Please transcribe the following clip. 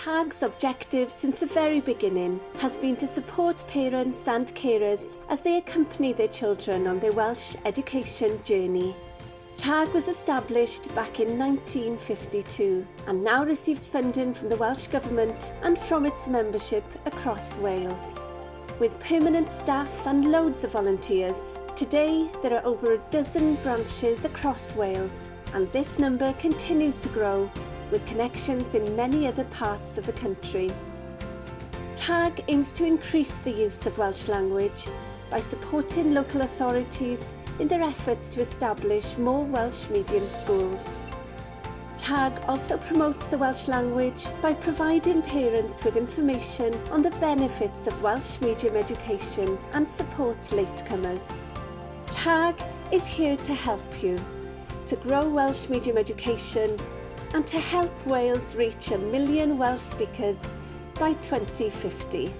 RhAG's objective since the very beginning has been to support parents and carers as they accompany their children on their Welsh education journey. RhAG was established back in 1952 and now receives funding from the Welsh Government and from its membership across Wales. With permanent staff and loads of volunteers, today there are over a dozen branches across Wales, and this number continues to grow with connections in many other parts of the country. RhAG aims to increase the use of Welsh language by supporting local authorities in their efforts to establish more Welsh medium schools. RhAG also promotes the Welsh language by providing parents with information on the benefits of Welsh medium education and supports latecomers. RhAG is here to help you, to grow Welsh medium education and to help Wales reach 1 million Welsh speakers by 2050.